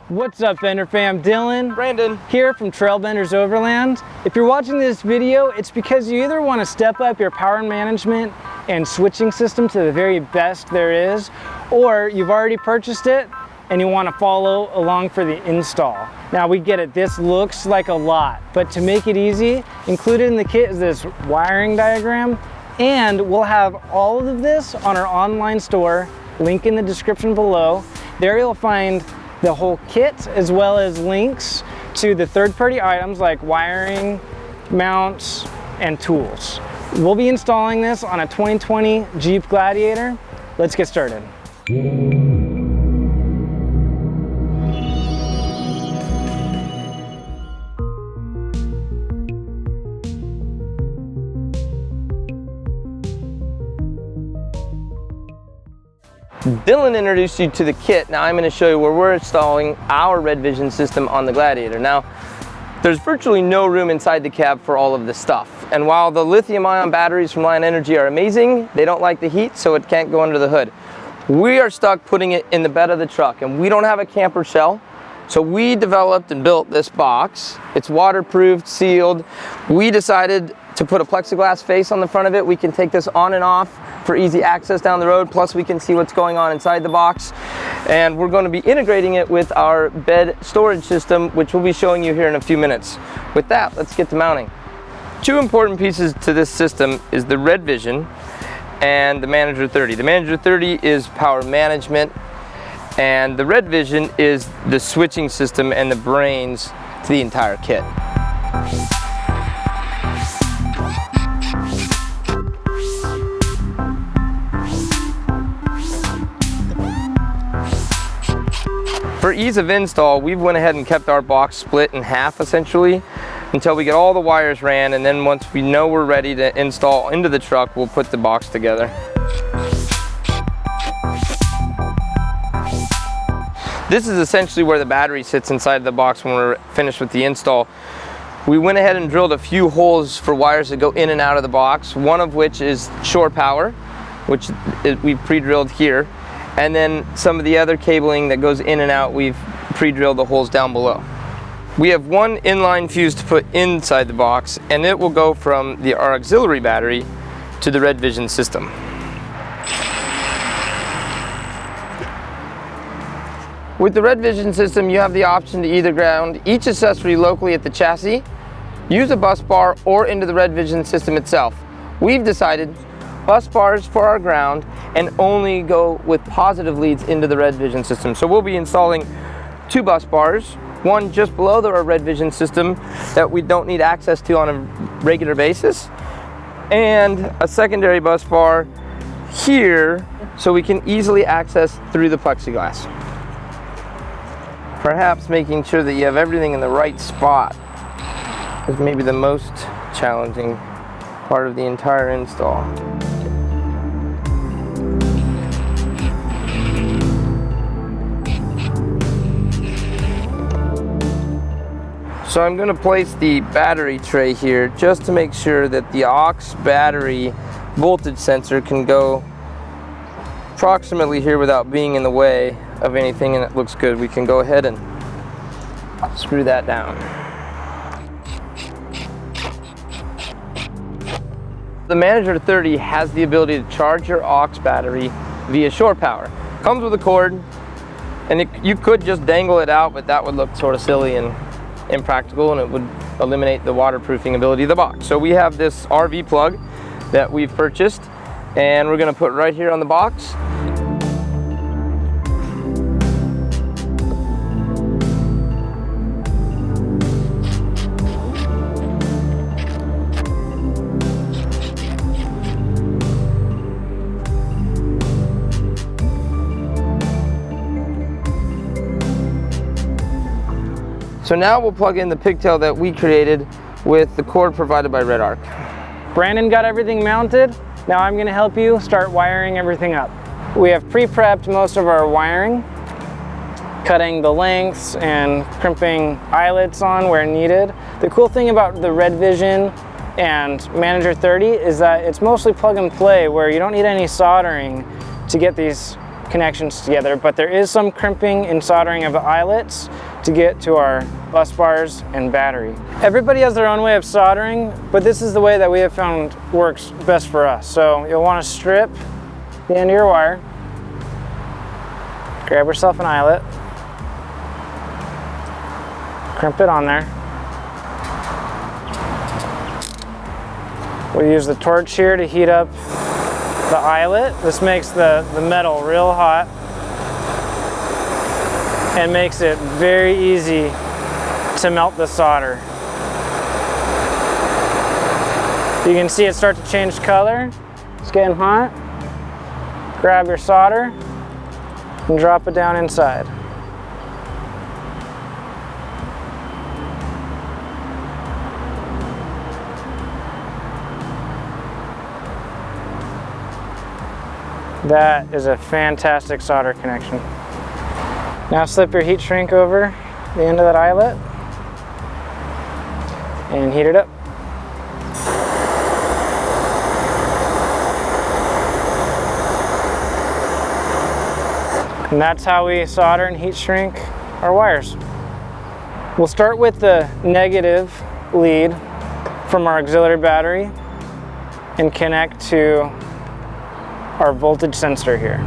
What's up, Bender fam? Dylan, Brandon, here from Trailbenders Overland. If you're watching this video, it's because you either want to step up your power management and switching system to the very best there is, or you've already purchased it and you want to follow along for the install. Now we get it, this looks like a lot, but to make it easy, included in the kit is this wiring diagram, and we'll have all of this on our online store, link in the description below. There you'll find the whole kit as well as links to the third-party items like wiring, mounts, and tools. We'll be installing this on a 2020 Jeep Gladiator. Let's get started. Dylan introduced you to the kit. Now I'm going to show you where we're installing our RedVision system on the Gladiator. Now, there's virtually no room inside the cab for all of this stuff. And while the lithium-ion batteries from Lion Energy are amazing, they don't like the heat, so it can't go under the hood. We are stuck putting it in the bed of the truck, and we don't have a camper shell. So we developed and built this box. It's waterproofed, sealed. We decided to put a plexiglass face on the front of it. We can take this on and off for easy access down the road, plus we can see what's going on inside the box. And we're going to be integrating it with our bed storage system, which we'll be showing you here in a few minutes. With that, let's get to mounting. Two important pieces to this system is the RedVision and the Manager 30. The Manager 30 is power management, and the RedVision is the switching system and the brains to the entire kit. For ease of install, we've went ahead and kept our box split in half essentially until we get all the wires ran, and then once we know we're ready to install into the truck, we'll put the box together. This is essentially where the battery sits inside the box when we're finished with the install. We went ahead and drilled a few holes for wires that go in and out of the box, one of which is shore power, which we pre-drilled here. And then some of the other cabling that goes in and out, we've pre-drilled the holes down below. We have one inline fuse to put inside the box, and it will go from our auxiliary battery to the RedVision system. With the RedVision system, you have the option to either ground each accessory locally at the chassis, use a bus bar, or into the RedVision system itself. We've decided bus bars for our ground and only go with positive leads into the RedVision system. So we'll be installing two bus bars, one just below our RedVision system that we don't need access to on a regular basis, and a secondary bus bar here so we can easily access through the plexiglass. Perhaps making sure that you have everything in the right spot is maybe the most challenging part of the entire install. So I'm going to place the battery tray here just to make sure that the aux battery voltage sensor can go approximately here without being in the way of anything, and it looks good. We can go ahead and screw that down. The Manager 30 has the ability to charge your aux battery via shore power. Comes with a cord, and you could just dangle it out, but that would look sort of silly and impractical, and it would eliminate the waterproofing ability of the box. So we have this RV plug that we've purchased, and we're going to put right here on the box. So now we'll plug in the pigtail that we created with the cord provided by REDARC. Brandon got everything mounted. Now I'm going to help you start wiring everything up. We have pre-prepped most of our wiring, cutting the lengths and crimping eyelets on where needed. The cool thing about the RedVision and Manager 30 is that it's mostly plug and play, where you don't need any soldering to get these connections together, but there is some crimping and soldering of the eyelets to get to our bus bars and battery. Everybody has their own way of soldering, but this is the way that we have found works best for us. So you'll want to strip the end of your wire, grab yourself an eyelet, crimp it on there. We'll use the torch here to heat up the eyelet. This makes the metal real hot and makes it very easy to melt the solder. You can see it start to change color. It's getting hot. Grab your solder and drop it down inside. That is a fantastic solder connection. Now slip your heat shrink over the end of that eyelet and heat it up. And that's how we solder and heat shrink our wires. We'll start with the negative lead from our auxiliary battery and connect to our voltage sensor here.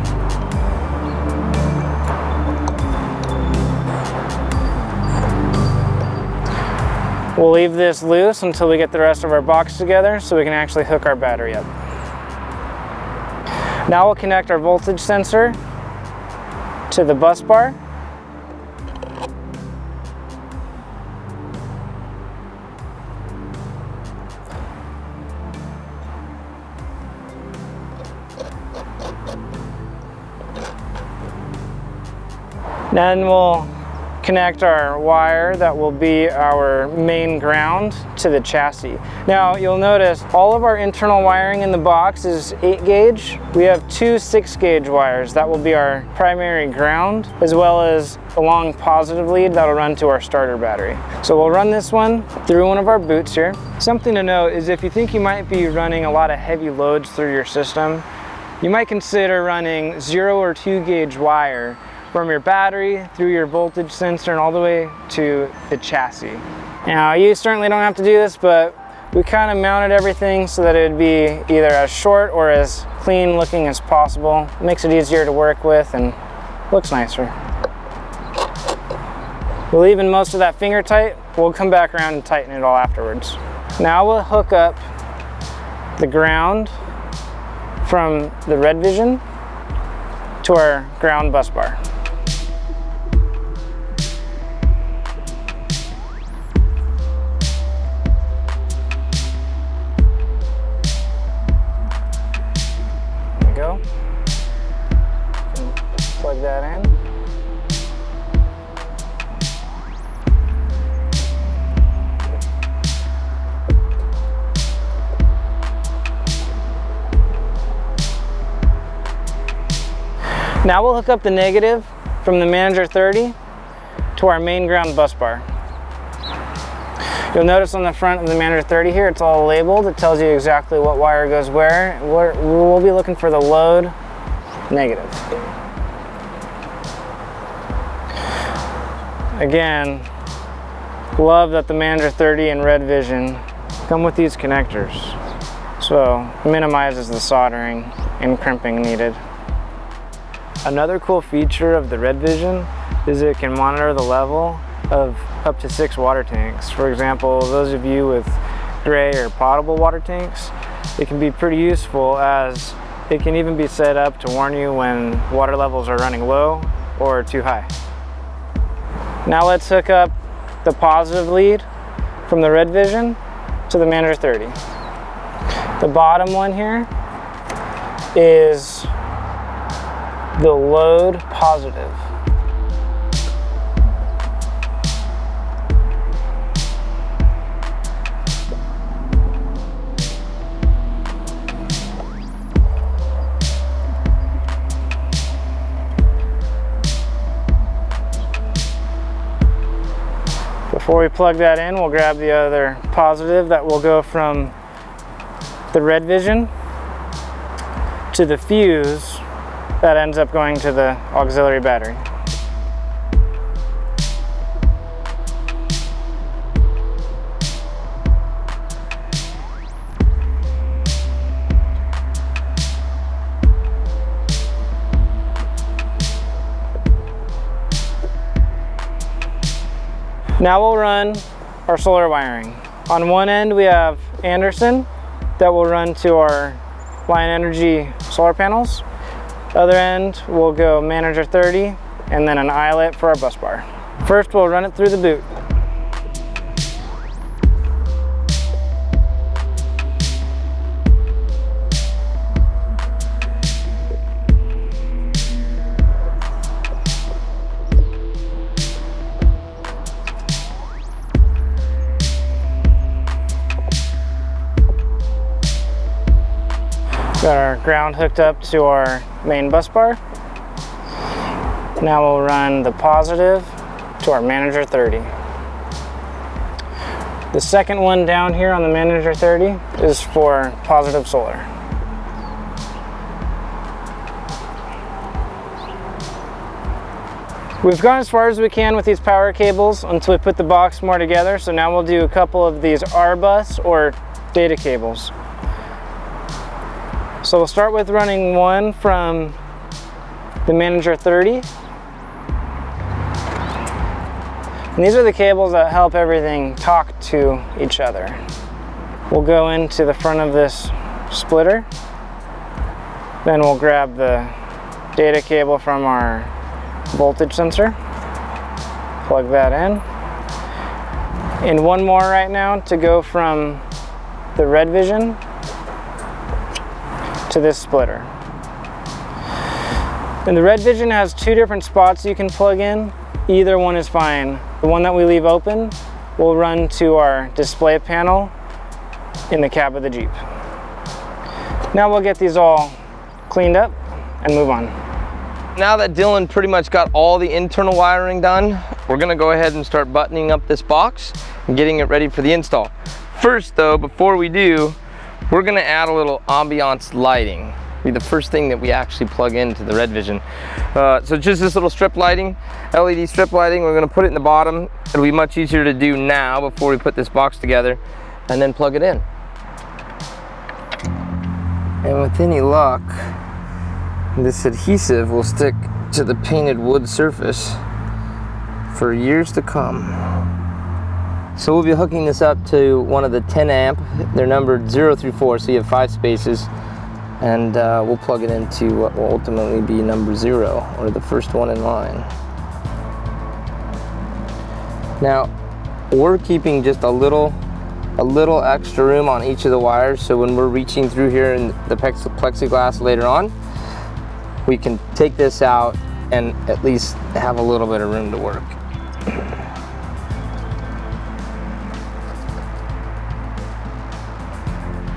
We'll leave this loose until we get the rest of our box together so we can actually hook our battery up. Now we'll connect our voltage sensor to the bus bar. Then we'll connect our wire that will be our main ground to the chassis. Now you'll notice all of our internal wiring in the box is 8 gauge. We have 2 6 gauge wires that will be our primary ground, as well as a long positive lead that'll run to our starter battery. So we'll run this one through one of our boots here. Something to note is if you think you might be running a lot of heavy loads through your system, you might consider running 0 or 2 gauge wire from your battery through your voltage sensor and all the way to the chassis. Now you certainly don't have to do this, but we kind of mounted everything so that it would be either as short or as clean looking as possible. It makes it easier to work with and looks nicer. We're leaving most of that finger tight. We'll come back around and tighten it all afterwards. Now we'll hook up the ground from the RedVision to our ground bus bar. Go. Plug that in. Now we'll hook up the negative from the Manager 30 to our main ground bus bar. You'll notice on the front of the Manager 30 here, it's all labeled. It tells you exactly what wire goes where. We'll be looking for the load negative. Again, love that the Manager 30 and RedVision come with these connectors. So it minimizes the soldering and crimping needed. Another cool feature of the RedVision is it can monitor the level of up to 6 water tanks. For example, those of you with gray or potable water tanks, it can be pretty useful as it can even be set up to warn you when water levels are running low or too high. Now let's hook up the positive lead from the RedVision to the Manager 30. The bottom one here is the load positive. Before we plug that in, we'll grab the other positive that will go from the RedVision to the fuse that ends up going to the auxiliary battery. Now we'll run our solar wiring. On one end we have Anderson that will run to our Lion Energy solar panels. Other end we'll go Manager 30 and then an eyelet for our bus bar. First we'll run it through the boot. Got our ground hooked up to our main bus bar. Now we'll run the positive to our Manager 30. The second one down here on the Manager 30 is for positive solar. We've gone as far as we can with these power cables until we put the box more together, so now we'll do a couple of these R-bus or data cables. So we'll start with running one from the Manager 30. And these are the cables that help everything talk to each other. We'll go into the front of this splitter. Then we'll grab the data cable from our voltage sensor. Plug that in. And one more right now to go from the RedVision to this splitter. And the RedVision has two different spots you can plug in. Either one is fine. The one that we leave open will run to our display panel in the cab of the Jeep. Now we'll get these all cleaned up and move on. Now that Dylan pretty much got all the internal wiring done, we're gonna go ahead and start buttoning up this box and getting it ready for the install. First though, before we do, we're gonna add a little ambiance lighting. Be the first thing that we actually plug into the RedVision. So just this little strip lighting, LED strip lighting, we're gonna put it in the bottom. It'll be much easier to do now before we put this box together and then plug it in. And with any luck, this adhesive will stick to the painted wood surface for years to come. So we'll be hooking this up to one of the 10 amp. They're numbered 0 through 4, so you have 5 spaces. And we'll plug it into what will ultimately be number 0, or the first one in line. Now, we're keeping just a little extra room on each of the wires, so when we're reaching through here in the plexiglass later on, we can take this out and at least have a little bit of room to work.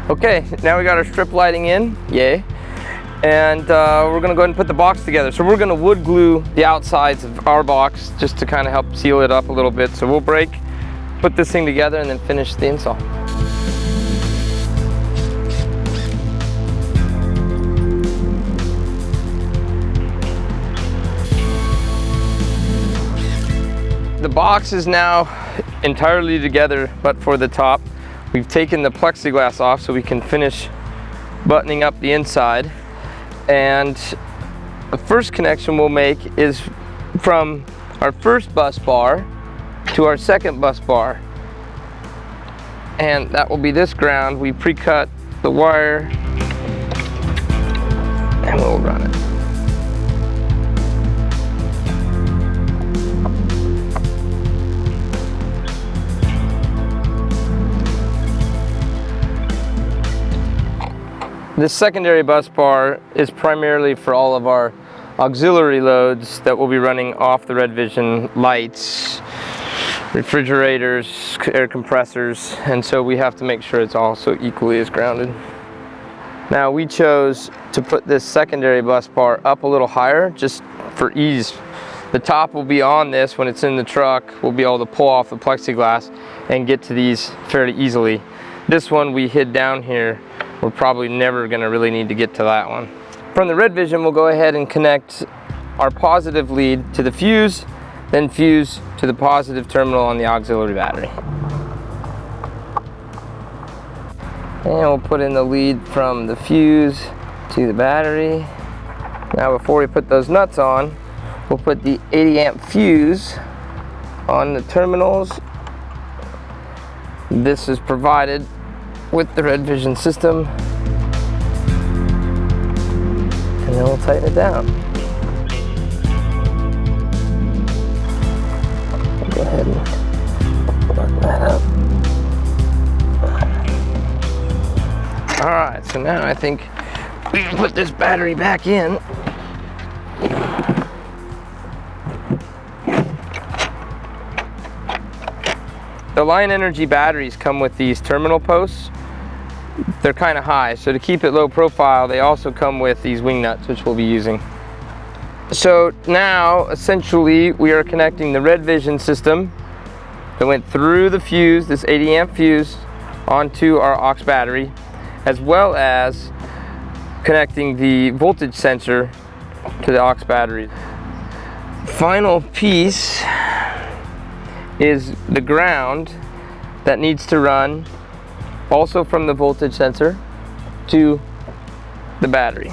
Okay, now we got our strip lighting in, yay. And we're gonna go ahead and put the box together. So we're gonna wood glue the outsides of our box just to kind of help seal it up a little bit. So we'll put this thing together and then finish the install. The box is now entirely together, but for the top. We've taken the plexiglass off so we can finish buttoning up the inside. And the first connection we'll make is from our first bus bar to our second bus bar. And that will be this ground. We pre-cut the wire and we'll run it. This secondary bus bar is primarily for all of our auxiliary loads that will be running off the RedVision: lights, refrigerators, air compressors, and so we have to make sure it's also equally as grounded. Now we chose to put this secondary bus bar up a little higher just for ease. The top will be on this when it's in the truck. We'll be able to pull off the plexiglass and get to these fairly easily. This one we hid down here. We're probably never gonna really need to get to that one. From the RedVision, we'll go ahead and connect our positive lead to the fuse, then fuse to the positive terminal on the auxiliary battery. And we'll put in the lead from the fuse to the battery. Now before we put those nuts on, we'll put the 80 amp fuse on the terminals. This is provided with the RedVision system. And then we'll tighten it down. Go ahead and button that up. Alright, so now I think we can put this battery back in. The Lion Energy batteries come with these terminal posts. They're kind of high, so to keep it low profile, they also come with these wing nuts, which we'll be using. So now, essentially, we are connecting the RedVision system that went through the fuse, this 80 amp fuse, onto our aux battery, as well as connecting the voltage sensor to the aux battery. Final piece is the ground that needs to run also from the voltage sensor to the battery.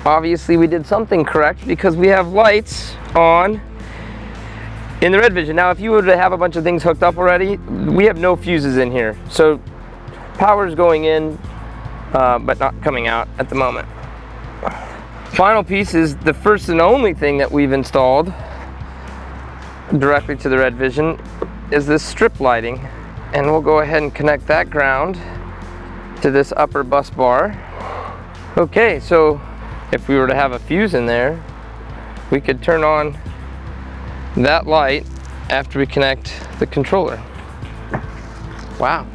Obviously we did something correct because we have lights on in the RedVision. Now if you were to have a bunch of things hooked up already, we have no fuses in here. So power is going in, but not coming out at the moment. Final piece is the first and only thing that we've installed directly to the RedVision is this strip lighting. And we'll go ahead and connect that ground to this upper bus bar. Okay, so if we were to have a fuse in there, we could turn on that light after we connect the controller. Wow,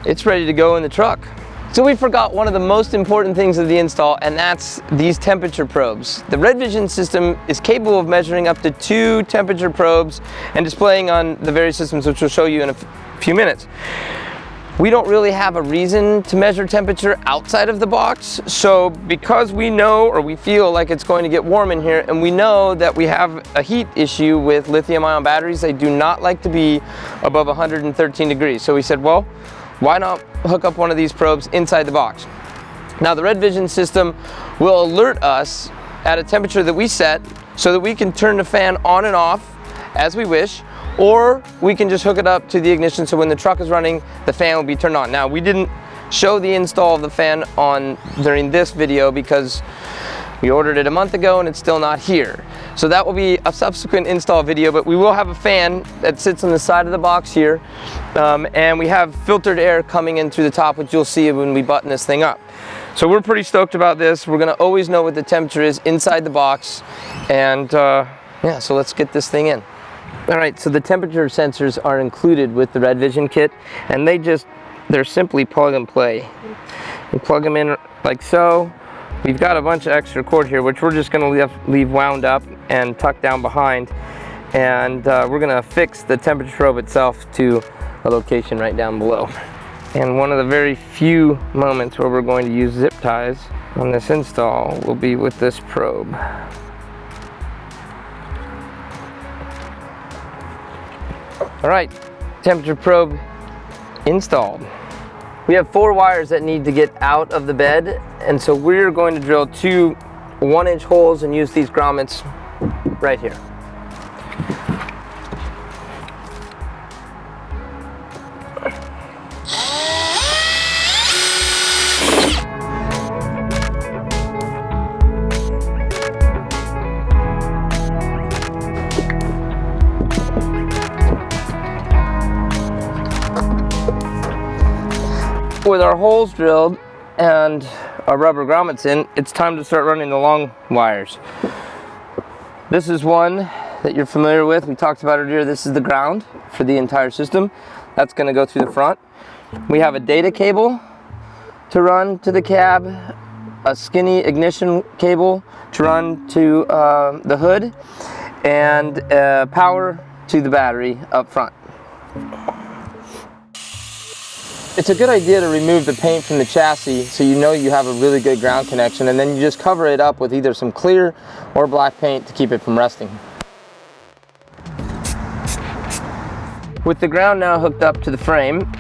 it's ready to go in the truck. So we forgot one of the most important things of the install, and that's these temperature probes. The RedVision system is capable of measuring up to 2 temperature probes and displaying on the various systems, which we'll show you in a few minutes. We don't really have a reason to measure temperature outside of the box, so because we know or we feel like it's going to get warm in here, and we know that we have a heat issue with lithium-ion batteries, they do not like to be above 113 degrees. So we said, well, why not hook up one of these probes inside the box? Now the RedVision system will alert us at a temperature that we set so that we can turn the fan on and off as we wish, or we can just hook it up to the ignition so when the truck is running, the fan will be turned on. Now we didn't show the install of the fan on during this video because we ordered it a month ago and it's still not here. So that will be a subsequent install video, but we will have a fan that sits on the side of the box here, and we have filtered air coming in through the top, which you'll see when we button this thing up. So we're pretty stoked about this. We're gonna always know what the temperature is inside the box, and yeah, so let's get this thing in. All right, so the temperature sensors are included with the RedVision kit, and they're simply plug and play. You plug them in like so. We've got a bunch of extra cord here, which we're just gonna leave wound up and tucked down behind. And we're gonna fix the temperature probe itself to a location right down below. And one of the very few moments where we're going to use zip ties on this install will be with this probe. All right, temperature probe installed. We have 4 wires that need to get out of the bed, and so we're going to drill 2 1-inch holes and use these grommets right here. With our holes drilled and our rubber grommets in, it's time to start running the long wires. This is one that you're familiar with. We talked about it earlier. This is the ground for the entire system. That's going to go through the front. We have a data cable to run to the cab, a skinny ignition cable to run to the hood, and power to the battery up front. it's a good idea to remove the paint from the chassis so you know you have a really good ground connection, and then you just cover it up with either some clear or black paint to keep it from rusting. With the ground now hooked up to the frame,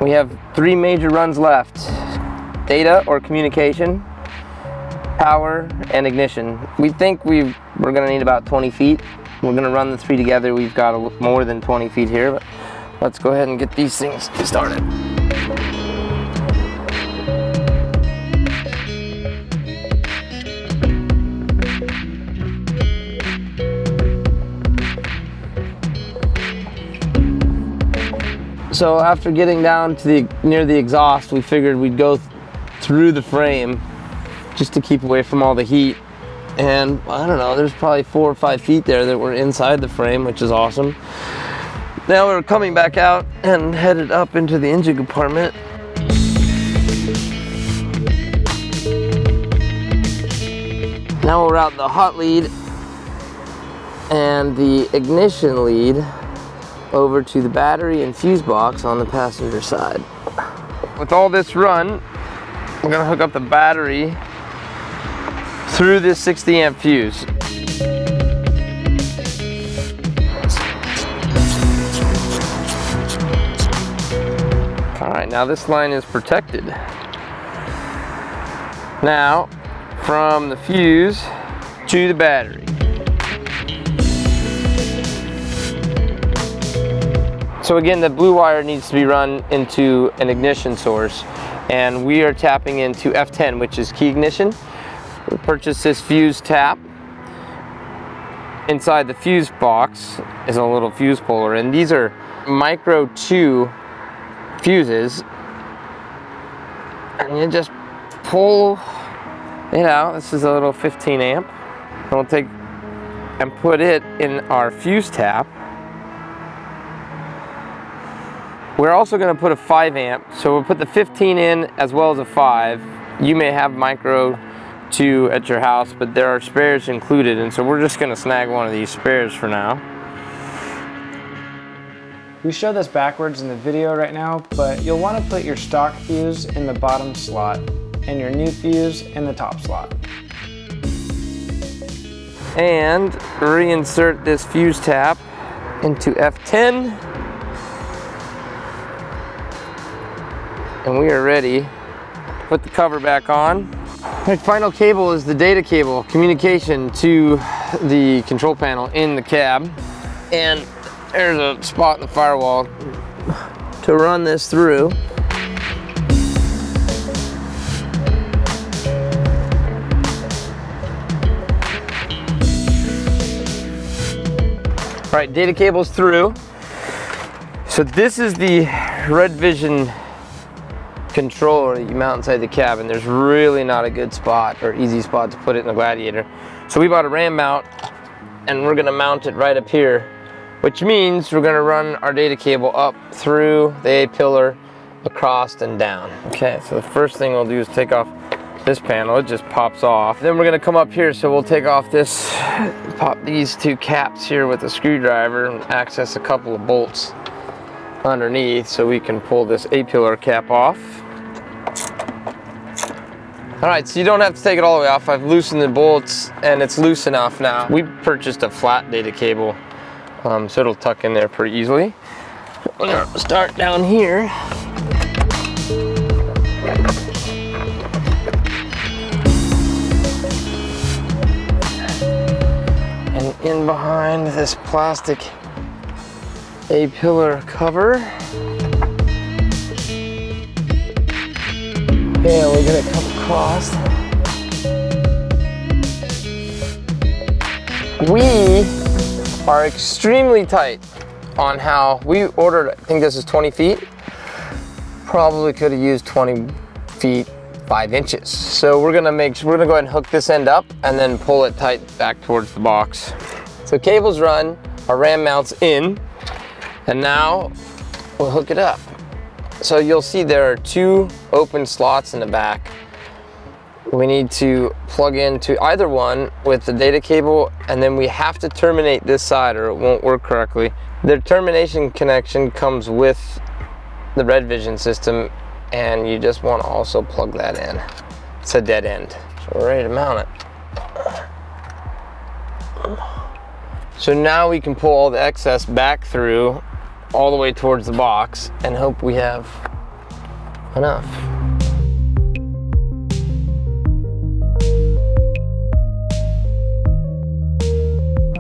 we have 3 major runs left: data or communication, power, and ignition. We think we're gonna need about 20 feet. We're gonna run the 3 together. We've got more than 20 feet here, but let's go ahead and get these things started. So after getting down to near the exhaust, we figured we'd go through the frame just to keep away from all the heat. And I don't know, there's probably 4 or 5 feet there that were inside the frame, which is awesome. Now we're coming back out and headed up into the engine compartment. Now we'll route the hot lead and the ignition lead over to the battery and fuse box on the passenger side. With all this run, we're gonna hook up the battery through this 60 amp fuse. All right, now this line is protected. Now, from the fuse to the battery. So again, the blue wire needs to be run into an ignition source, and we are tapping into F10, which is key ignition. We purchased this fuse tap. Inside the fuse box is a little fuse puller, and these are micro 2 fuses, and you just pull it out. This is a little 15 amp. And we'll take and put it in our fuse tap. We're also going to put a 5 amp, so we'll put the 15 in as well as a 5. You may have micro 2 at your house, but there are spares included, and so we're just going to snag one of these spares for now. We show this backwards in the video right now, but you'll want to put your stock fuse in the bottom slot and your new fuse in the top slot. And reinsert this fuse tap into F10. And we are ready to put the cover back on. The final cable is the data cable, communication to the control panel in the cab. And there's a spot in the firewall to run this through. All right, data cable's through. So this is the RedVision controller that you mount inside the cabin. There's really not a good spot or easy spot to put it in the Gladiator. So we bought a ram mount, and we're gonna mount it right up here, which means we're gonna run our data cable up through the A-pillar, across and down. Okay, so the first thing we'll do is take off this panel. It just pops off. Then we're gonna come up here, so we'll take off this, pop these 2 caps here with a screwdriver and access a couple of bolts underneath so we can pull this A-pillar cap off. All right, so you don't have to take it all the way off. I've loosened the bolts and it's loose enough now. We purchased a flat data cable, so it'll tuck in there pretty easily. We're gonna start down here. And in behind this plastic A-pillar cover. And we're gonna come across. We are extremely tight on how we ordered. I think this is 20 feet. Probably could have used 20 feet 5 inches. So we're gonna go ahead and hook this end up and then pull it tight back towards the box. So cables run, our ram mounts in, and now we'll hook it up. So you'll see there are 2 open slots in the back. We need to plug into either one with the data cable, and then we have to terminate this side or it won't work correctly. The termination connection comes with the RedVision system, and you just want to also plug that in. It's a dead end. So we're ready to mount it. So now we can pull all the excess back through all the way towards the box and hope we have enough.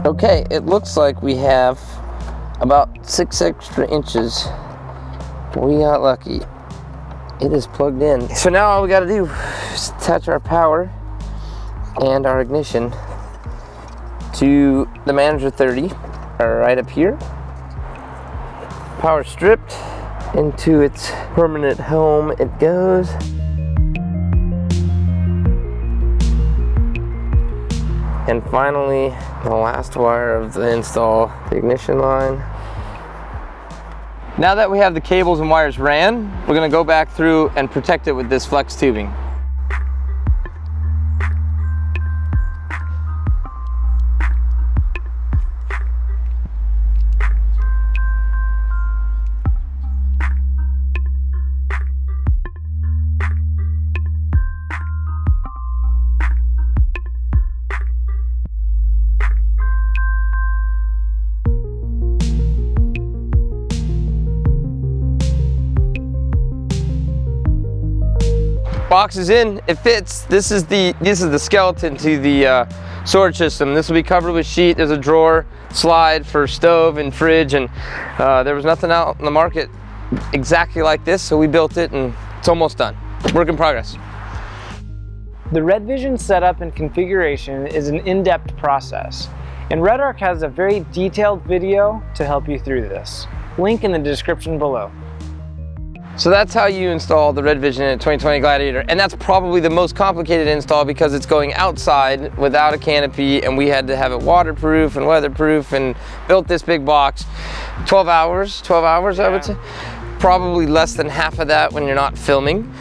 Okay, it looks like we have about 6 extra inches. We got lucky. It is plugged in. So now all we gotta do is attach our power and our ignition to the Manager 30, right up here. Power stripped, into its permanent home it goes. And finally, the last wire of the install, the ignition line. Now that we have the cables and wires ran, we're gonna go back through and protect it with this flex tubing. Box is in, it fits. This is the skeleton to the storage system. This will be covered with sheet. There's a drawer slide for stove and fridge, and there was nothing out in the market exactly like this, so we built it and it's almost done. Work in progress. The RedVision setup and configuration is an in-depth process, and REDARC has a very detailed video to help you through this. Link in the description below. So that's how you install the RedVision in a 2020 Gladiator, and that's probably the most complicated install because it's going outside without a canopy, and we had to have it waterproof and weatherproof and built this big box. 12 hours I would say. Probably less than half of that when you're not filming.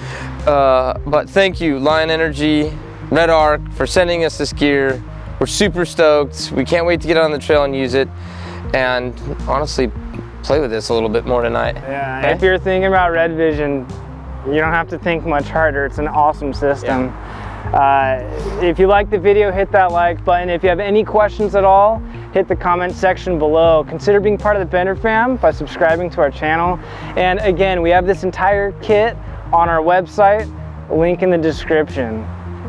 But thank you, Lion Energy, REDARC, for sending us this gear. We're super stoked. We can't wait to get on the trail and use it, and honestly, play with this a little bit more tonight. Yeah, okay? If you're thinking about RedVision, you don't have to think much harder. It's an awesome system. Yeah. If you like the video, hit that like button. If you have any questions at all, hit the comment section below. Consider being part of the Bender fam by subscribing to our channel. And again, we have this entire kit on our website, link in the description.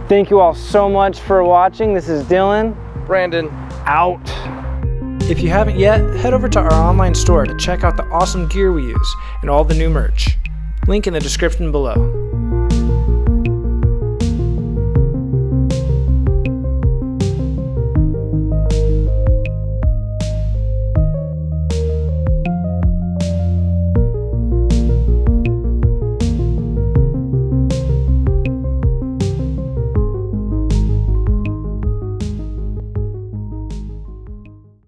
Thank you all so much for watching. This is Dylan. Brandon. Out. If you haven't yet, head over to our online store to check out the awesome gear we use and all the new merch. Link in the description below.